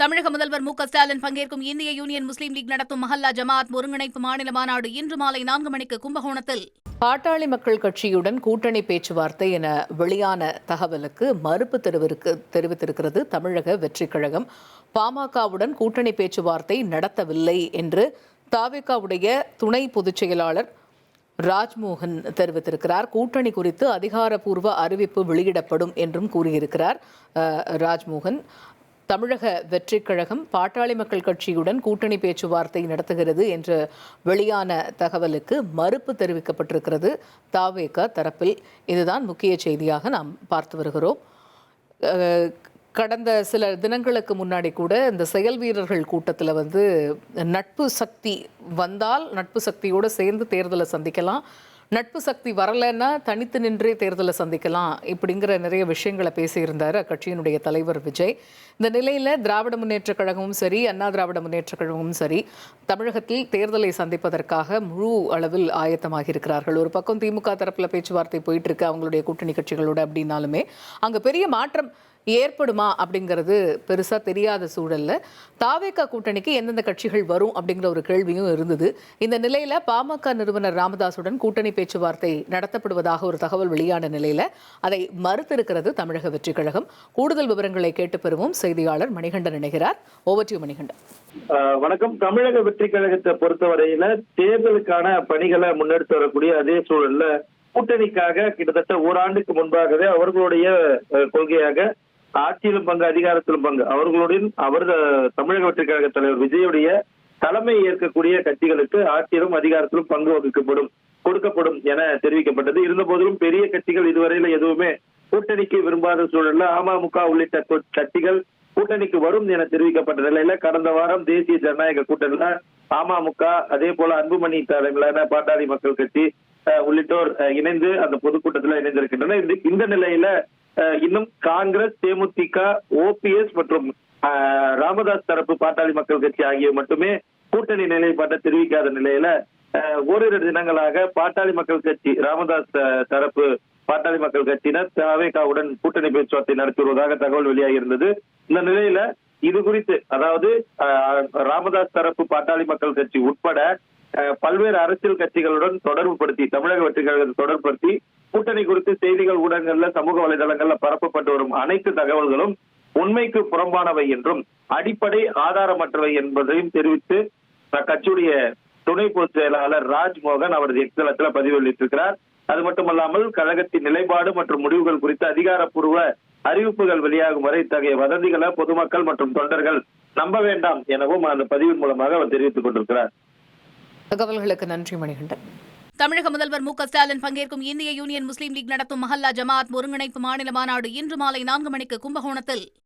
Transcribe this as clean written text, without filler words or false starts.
தமிழக முதல்வர் மு.க.ஸ்டாலின் பங்கேற்கும் இந்திய யூனியன் முஸ்லீம் லீக் நடத்தும் மஹல்லா ஜமாத் ஒருங்கிணைப்பு மாநில மாநாடு இன்று மாலை 4 மணிக்கு கும்பகோணத்தில். பாட்டாளி மக்கள் கட்சியுடன் கூட்டணி பேச்சுவார்த்தை என வெளியான தகவலுக்கு மறுப்பு தெரிவித்திருக்கிறது தமிழக வெற்றிக் கழகம். பாமகவுடன் கூட்டணி பேச்சுவார்த்தை நடத்தவில்லை என்று தவிகவுடைய துணை பொதுச் செயலாளர் ராஜ்மோகன் தெரிவித்திருக்கிறார். கூட்டணி குறித்து அதிகாரப்பூர்வ அறிவிப்பு வெளியிடப்படும் என்றும் கூறியிருக்கிறார் ராஜ்மோகன். தமிழக வெற்றிக் கழகம் பாட்டாளி மக்கள் கட்சியுடன் கூட்டணி பேச்சுவார்த்தை நடத்துகிறது என்று வெளியான தகவலுக்கு மறுப்பு தெரிவிக்கப்பட்டிருக்கிறது தவிக தரப்பில். இதுதான் முக்கிய செய்தியாக நாம் பார்த்து வருகிறோம். கடந்த சில தினங்களுக்கு முன்னாடி கூட இந்த செயல் வீரர்கள் கூட்டத்தில் நட்பு சக்தி வந்தால் நட்பு சக்தியோடு சேர்ந்து தேர்தலை சந்திக்கலாம், நட்பு சக்தி வரலைன்னா தனித்து நின்றே தேர்தலை சந்திக்கலாம், இப்படிங்கிற நிறைய விஷயங்களை பேசியிருந்தார் அக்கட்சியினுடைய தலைவர் விஜய். இந்த நிலையில் திராவிட முன்னேற்றக் கழகமும் சரி, அண்ணா திராவிட முன்னேற்றக் கழகமும் சரி, தமிழகத்தில் தேர்தலை சந்திப்பதற்காக முழு அளவில் ஆயத்தமாக இருக்கிறார்கள். ஒரு பக்கம் திமுக தரப்பில் பேச்சுவார்த்தை போயிட்டு இருக்கு அவங்களுடைய கூட்டணி கட்சிகளோடு, அப்படின்னாலுமே அங்கே பெரிய மாற்றம் ஏற்படுமா அப்படிங்கிறது பெருசாக தெரியாத சூழல்ல தவிக கூட்டணிக்கு எந்தெந்த கட்சிகள் வரும் அப்படிங்கிற ஒரு கேள்வியும் இருந்தது. இந்த நிலையில பாமக நிறுவனர் ராமதாசுடன் கூட்டணி பேச்சுவார்த்தை நடத்தப்படுவதாக ஒரு தகவல் வெளியான நிலையில அதை மறுத்திருக்கிறது தமிழக வெற்றிக் கழகம். கூடுதல் விவரங்களை கேட்டு பெறுவோம். செய்தியாளர் மணிகண்டன் இணைகிறார். Over to Manikandan. வணக்கம். தமிழக வெற்றிக் கழகத்தை பொறுத்தவரையில தேர்தலுக்கான பணிகளை முன்னெடுத்து வரக்கூடிய அதே சூழல்ல கூட்டணிக்காக கிட்டத்தட்ட ஓராண்டுக்கு முன்பாகவே அவர்களுடைய கொள்கையாக ஆட்சியிலும் பங்கு அதிகாரத்திலும் பங்கு அவர்களுடன் தமிழக வெற்றிக் கழக தலைவர் விஜயுடைய தலைமை ஏற்கக்கூடிய கட்சிகளுக்கு ஆட்சியிலும் அதிகாரத்திலும் பங்கு கொடுக்கப்படும் என தெரிவிக்கப்பட்டது. இருந்த போதிலும் பெரிய கட்சிகள் இதுவரையில எதுவுமே கூட்டணிக்கு விரும்பாத சூழல்ல அமமுக உள்ளிட்ட கட்சிகள் கூட்டணிக்கு வரும் என தெரிவிக்கப்பட்ட நிலையில கடந்த வாரம் தேசிய ஜனநாயக கூட்டணியில அமமுக அதே போல அன்புமணி தலைமையிலான பாட்டாளி மக்கள் கட்சி உள்ளிட்டோர் இணைந்து அந்த பொதுக்கூட்டத்தில் இணைந்திருக்கின்றனர். இந்த நிலையில இன்னும் காங்கிரஸ், தேமுதிக, ஓபிஎஸ் மற்றும் ராமதாஸ் தரப்பு பாட்டாளி மக்கள் கட்சி ஆகியவை மட்டுமே கூட்டணி நிலைப்பாட்டை தெரிவிக்காத நிலையில ஓரிரு தினங்களாக பாட்டாளி மக்கள் கட்சி ராமதாஸ் தரப்பு பாட்டாளி மக்கள் கட்சியினர் தவிகவுடன் கூட்டணி பேச்சுவார்த்தை நடத்தி வருவதாக தகவல் வெளியாகி இருந்தது. இந்த நிலையில இது குறித்து, அதாவது ராமதாஸ் தரப்பு பாட்டாளி மக்கள் கட்சி உட்பட பல்வேறு அரசியல் கட்சிகளுடன் தொடர்புபடுத்தி தமிழக வெற்றிக் கழகத்தை தொடர்புபடுத்தி கூட்டணி குறித்து செய்திகள் ஊடகங்கள்ல சமூக வலைதளங்கள்ல பரப்பப்பட்டு வரும் அனைத்து தகவல்களும் உண்மைக்கு புறம்பானவை என்றும் அடிப்படை ஆதாரமற்றவை என்பதையும் தெரிவித்து கட்சியுடைய துணை பொதுச் செயலாளர் ராஜ்மோகன் அவரது எக்ஸ் தளத்துல பதிவு வெளியிட்டிருக்கிறார். அது மட்டுமல்லாமல் கழகத்தின் நிலைப்பாடு மற்றும் முடிவுகள் குறித்து அதிகாரப்பூர்வ அறிவிப்புகள் வெளியாகும் வரை இத்தகைய வதந்திகளை பொதுமக்கள் மற்றும் தொண்டர்கள் நம்ப வேண்டாம் எனவும் அந்த பதிவின் மூலமாக அவர் தெரிவித்துக் கொண்டிருக்கிறார். தகவல்களுக்கு நன்றி மணிகண்டன். தமிழக முதல்வர் மு.க.ஸ்டாலின் பங்கேற்கும் இந்திய யூனியன் முஸ்லீம் லீக் நடத்தும் மஹல்லா ஜமாத் ஒருங்கிணைப்பு மாநில மாநாடு இன்று மாலை 4 மணிக்கு கும்பகோணத்தில்.